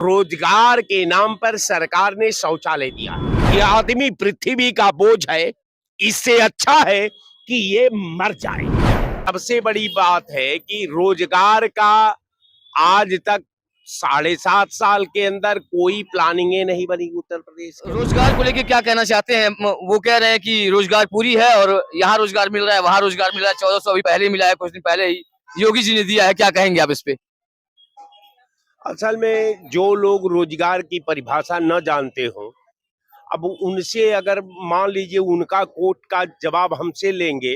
रोजगार के नाम पर सरकार ने शौचालय दिया। ये आदमी पृथ्वी का बोझ है, इससे अच्छा है कि ये मर जाए। सबसे बड़ी बात है कि रोजगार का आज तक 7.5 साल के अंदर कोई प्लानिंग नहीं बनी उत्तर प्रदेश के। रोजगार को लेके क्या कहना चाहते हैं? वो कह रहे हैं कि रोजगार पूरी है और यहाँ रोजगार मिल रहा है, वहाँ रोजगार मिल रहा है। 1400 अभी पहले मिला है, कुछ दिन पहले ही योगी जी ने दिया है। क्या कहेंगे आप इस पे? असल में जो लोग रोजगार की परिभाषा न जानते हो, अब उनसे अगर मान लीजिए उनका कोर्ट का जवाब हमसे लेंगे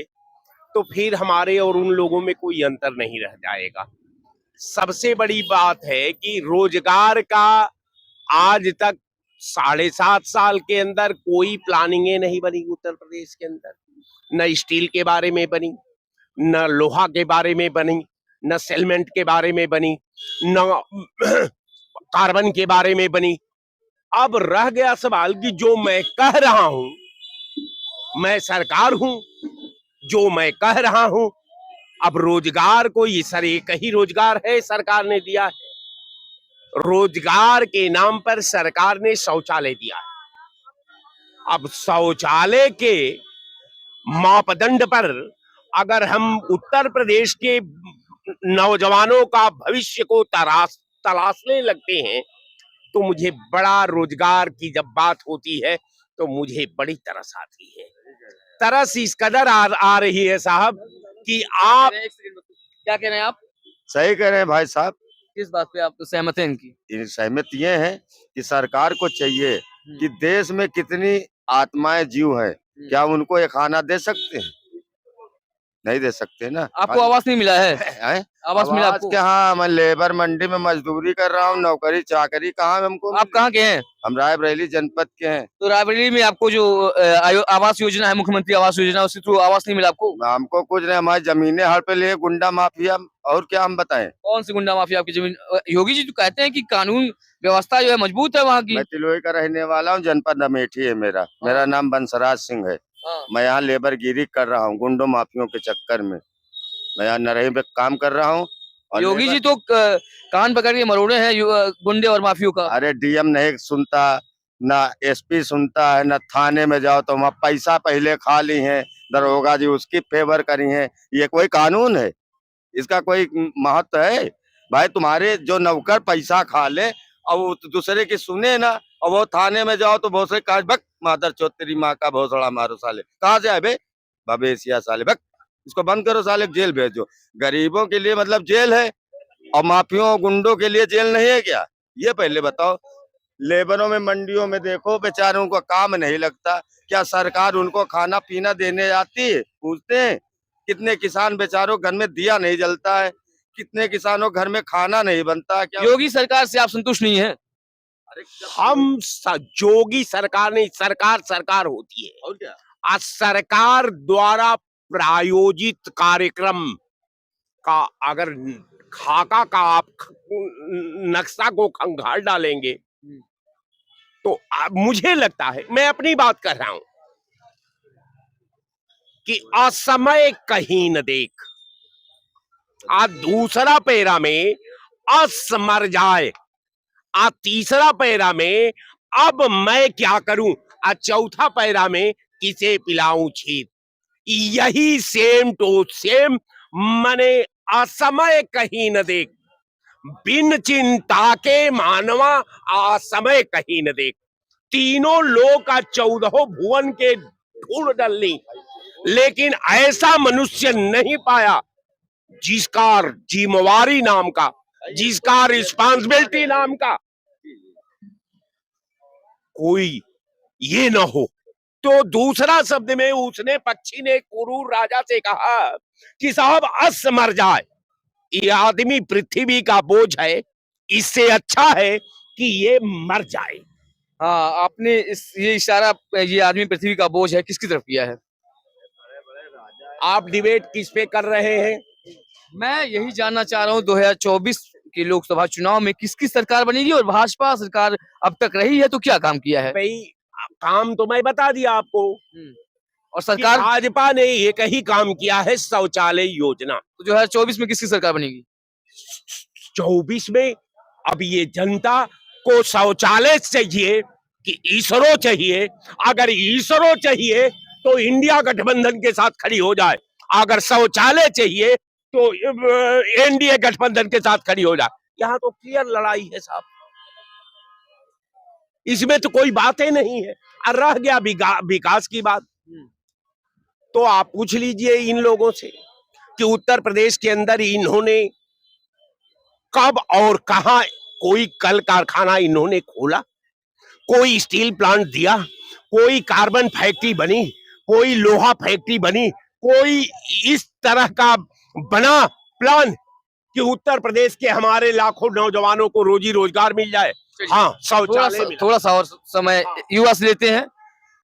तो फिर हमारे और उन लोगों में कोई अंतर नहीं रह जाएगा। सबसे बड़ी बात है कि रोजगार का आज तक 7.5 साल के अंदर कोई प्लानिंग नहीं बनी उत्तर प्रदेश के अंदर। न स्टील के बारे में बनी, न लोहा के बारे में बनी, न सीमेंट के बारे में बनी, न कार्बन के बारे में बनी। अब रह गया सवाल कि जो मैं कह रहा हूं, मैं सरकार हूं, जो मैं कह रहा हूं, अब रोजगार को ये सर एक ही रोजगार है सरकार ने दिया है। रोजगार के नाम पर सरकार ने शौचालय दिया है। अब शौचालय के मापदंड पर अगर हम उत्तर प्रदेश के नौजवानों का भविष्य को तलाशने लगते हैं तो मुझे बड़ा रोजगार की जब बात होती है तो मुझे बड़ी तरस आती है। तरस इस कदर आ रही है साहब कि आप क्या कह रहे हैं आप? सही कह रहे हैं भाई साहब। किस बात पे आप तो सहमत हैं इनकी? सहमत ये है कि सरकार को चाहिए कि देश में कितनी आत्माएं जीव है, क्या उनको ये खाना दे सकते हैं? नहीं दे सकते ना। आपको आवास नहीं मिला है? आवास मिला आवाज आपको? के हाँ, मैं लेबर मंडी में मजदूरी कर रहा हूँ, नौकरी चाकरी कहाँ हमको। आप कहाँ के हैं? हम रायबरेली जनपद के हैं। तो रायबरेली में आपको जो आवास योजना है, मुख्यमंत्री आवास योजना, उसके थ्रू आवास नहीं मिला आपको? हमको कुछ नहीं, हमारी जमीनें हड़ पे लिए गुंडा माफिया, और क्या हम बताएं। कौन सी गुंडा माफिया आपकी जमीन? योगी जी तो कहते हैं कि कानून व्यवस्था जो है मजबूत है वहाँ की। मैं तिलोई का रहने वाला हूँ, जनपद अमेठी है मेरा नाम बंसराज सिंह है। मैं यहाँ लेबर गिरी कर रहा हूँ, गुंडों माफियों के चक्कर में मैं यहाँ नरही पे काम कर रहा हूँ। योगी जी तो कान पकड़ के मरोड़े हैं गुंडे और माफियों का। अरे डीएम नहीं सुनता, ना एसपी सुनता है, ना थाने में जाओ तो वहाँ पैसा पहले खा ली है, दरोगा जी उसकी फेवर करी है। ये कोई कानून है? इसका कोई महत्व है? भाई तुम्हारे जो नौकर पैसा खा ले और वो दूसरे की सुने ना, और वो थाने में जाओ तो बहुत से काज भक मादर चौथ तेरी माँ का भोसड़ा मारो साले, कहाँ से आए बे बबेसिया साले, भक इसको बंद करो साले, जेल भेजो। गरीबों के लिए मतलब जेल है और माफियों गुंडों के लिए जेल नहीं है क्या? ये पहले बताओ। लेबरों में मंडियों में देखो बेचारों को काम नहीं लगता, क्या सरकार उनको खाना पीना देने आती है? पूछते हैं कितने किसान बेचारों घर में दिया नहीं जलता है, कितने किसानों घर में खाना नहीं बनता। क्या योगी सरकार से आप संतुष्ट नहीं है? हम जोगी सरकार नहीं, सरकार होती है। और क्या? आज सरकार द्वारा प्रायोजित कार्यक्रम का अगर खाका का आप नक्शा को खंगाल डालेंगे तो मुझे लगता है, मैं अपनी बात कर रहा हूं, कि असमय कहीं न देख। आज दूसरा पैरा में असमर जाए, आज तीसरा पैरा में अब मैं क्या करूं, आज चौथा पैरा में किसे पिलाऊं छीत। यही सेम टू सेम मने असमय कहीं न देख, बिन चिंता के मानवा असमय कहीं न देख। तीनों लोक का 14 भुवन के ढूंढ डलनी, लेकिन ऐसा मनुष्य नहीं पाया जिसका जिम्मेवारी नाम का, जिसका रिस्पांसिबिलिटी नाम का कोई ये ना हो। तो दूसरा शब्द में उसने, पक्षी ने कुरूर राजा से कहा कि साहब अस मर जाए, ये आदमी पृथ्वी का बोझ है, इससे अच्छा है कि ये मर जाए। हाँ, आपने ये इशारा, ये आदमी पृथ्वी का बोझ है, किसकी तरफ किया है? आप डिबेट किस पे कर रहे हैं? मैं यही जानना चाह रहा हूँ 2024 के लोकसभा चुनाव में किसकी सरकार बनेगी और भाजपा सरकार अब तक रही है तो क्या काम किया है? भाई काम तो मैं बता दिया आपको, और सरकार भाजपा ने एक ही काम किया है, शौचालय योजना। तो 2024 में किसकी सरकार बनेगी? 24 में अब ये जनता को शौचालय चाहिए कि ईसरो चाहिए? अगर ईसरो चाहिए तो इंडिया गठबंधन के साथ खड़ी हो जाए, अगर शौचालय चाहिए तो एनडीए गठबंधन के साथ खड़ी हो जाए। यहाँ तो क्लियर लड़ाई है साहब, इसमें तो कोई बातें नहीं है। और रह गया विकास की बात, तो आप पूछ लीजिए इन लोगों से कि उत्तर प्रदेश के अंदर इन्होंने कब और कहां कोई कल कारखाना इन्होंने खोला, कोई स्टील प्लांट दिया, कोई कार्बन फैक्ट्री बनी, कोई लोहा फैक्ट्री बनी, कोई इस तरह का बना प्लान कि उत्तर प्रदेश के हमारे लाखों नौजवानों को रोजी रोजगार मिल जाए? हाँ, शौचालय मिला। थोड़ा सा और समय युवा से लेते हैं।